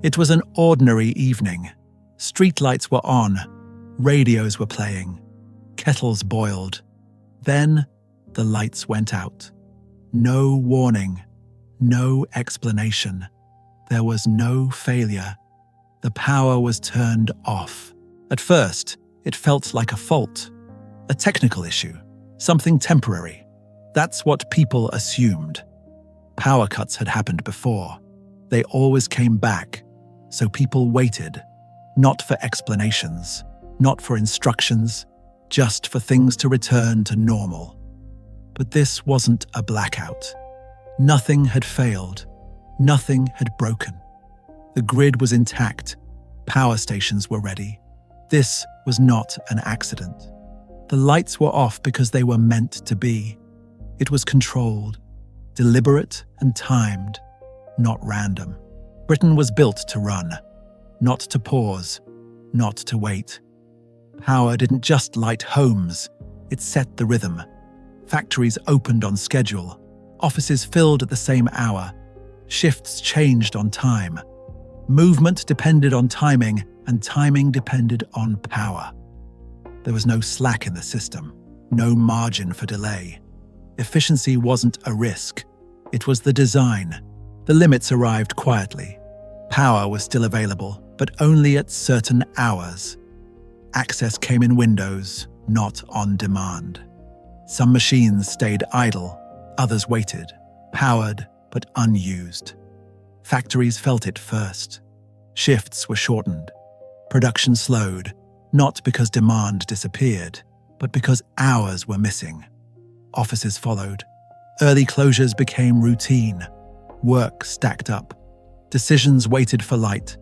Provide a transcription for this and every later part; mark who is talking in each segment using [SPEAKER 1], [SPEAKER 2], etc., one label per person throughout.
[SPEAKER 1] It was an ordinary evening. Streetlights were on, radios were playing, kettles boiled. Then the lights went out. No warning, no explanation. There was no failure. The power was turned off. At first, it felt like a fault, a technical issue, something temporary. That's what people assumed. Power cuts had happened before. They always came back, so people waited, not for explanations, not for instructions, just for things to return to normal. But this wasn't a blackout. Nothing had failed. Nothing had broken. The grid was intact. Power stations were ready. This was not an accident. The lights were off because they were meant to be. It was controlled, deliberate and timed, not random. Britain was built to run, not to pause, not to wait. Power didn't just light homes, it set the rhythm. Factories opened on schedule, offices filled at the same hour, shifts changed on time. Movement depended on timing, and timing depended on power. There was no slack in the system, no margin for delay. Efficiency wasn't a risk, it was the design. The limits arrived quietly. Power was still available, but only at certain hours. Access came in windows, not on demand. Some machines stayed idle, others waited, powered but unused. Factories felt it first. Shifts were shortened. Production slowed, not because demand disappeared, but because hours were missing. Offices followed. Early closures became routine. Work stacked up. Decisions waited for light.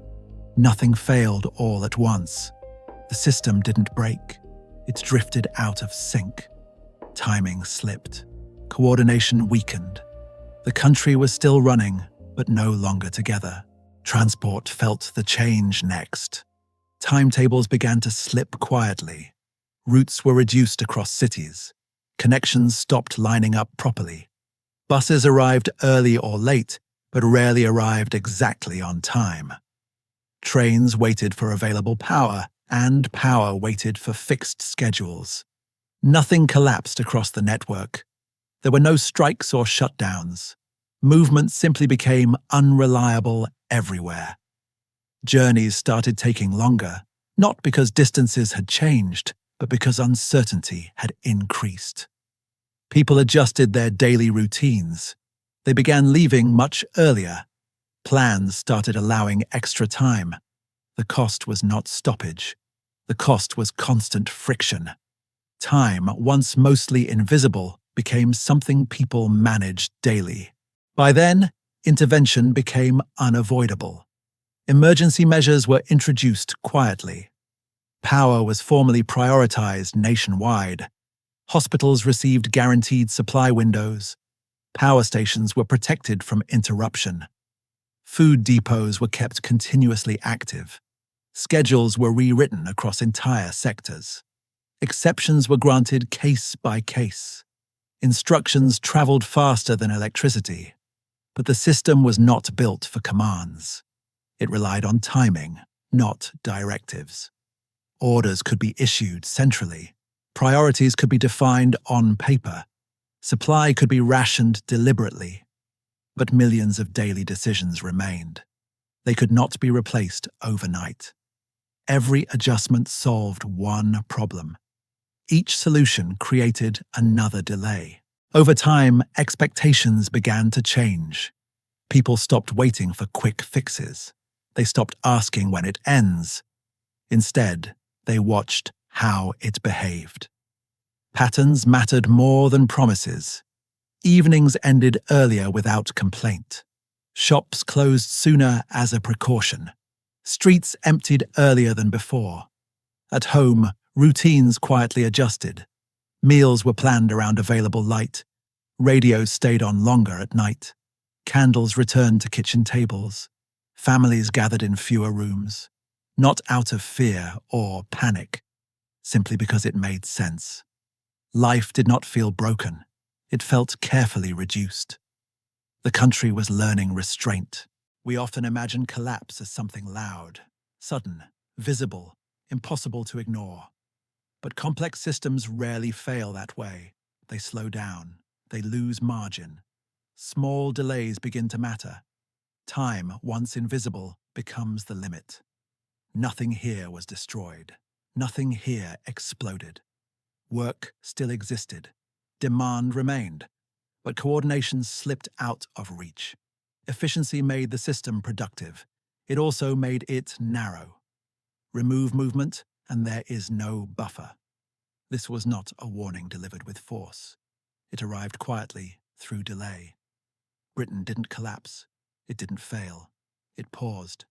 [SPEAKER 1] Nothing failed all at once. The system didn't break. It drifted out of sync. Timing slipped. Coordination weakened. The country was still running, but no longer together. Transport felt the change next. Timetables began to slip quietly. Routes were reduced across cities. Connections stopped lining up properly. Buses arrived early or late, but rarely arrived exactly on time. Trains waited for available power, and power waited for fixed schedules. Nothing collapsed across the network. There were no strikes or shutdowns. Movement simply became unreliable everywhere. Journeys started taking longer, not because distances had changed, but because uncertainty had increased. People adjusted their daily routines. They began leaving much earlier. Plans started allowing extra time. The cost was not stoppage. The cost was constant friction. Time, once mostly invisible, became something people managed daily. By then, intervention became unavoidable. Emergency measures were introduced quietly. Power was formally prioritized nationwide. Hospitals received guaranteed supply windows. Power stations were protected from interruption. Food depots were kept continuously active. Schedules were rewritten across entire sectors. Exceptions were granted case by case. Instructions traveled faster than electricity. But the system was not built for commands. It relied on timing, not directives. Orders could be issued centrally. Priorities could be defined on paper. Supply could be rationed deliberately. But millions of daily decisions remained. They could not be replaced overnight. Every adjustment solved one problem. Each solution created another delay. Over time, expectations began to change. People stopped waiting for quick fixes. They stopped asking when it ends. Instead, they watched how it behaved. Patterns mattered more than promises. Evenings ended earlier without complaint. Shops closed sooner as a precaution. Streets emptied earlier than before. At home, routines quietly adjusted. Meals were planned around available light. Radios stayed on longer at night. Candles returned to kitchen tables. Families gathered in fewer rooms. Not out of fear or panic, simply because it made sense. Life did not feel broken. It felt carefully reduced. The country was learning restraint. We often imagine collapse as something loud, sudden, visible, impossible to ignore. But complex systems rarely fail that way. They slow down. They lose margin. Small delays begin to matter. Time, once invisible, becomes the limit. Nothing here was destroyed. Nothing here exploded. Work still existed. Demand remained. But coordination slipped out of reach. Efficiency made the system productive. It also made it narrow. Remove movement, and there is no buffer. This was not a warning delivered with force. It arrived quietly, through delay. Britain didn't collapse. It didn't fail. It paused.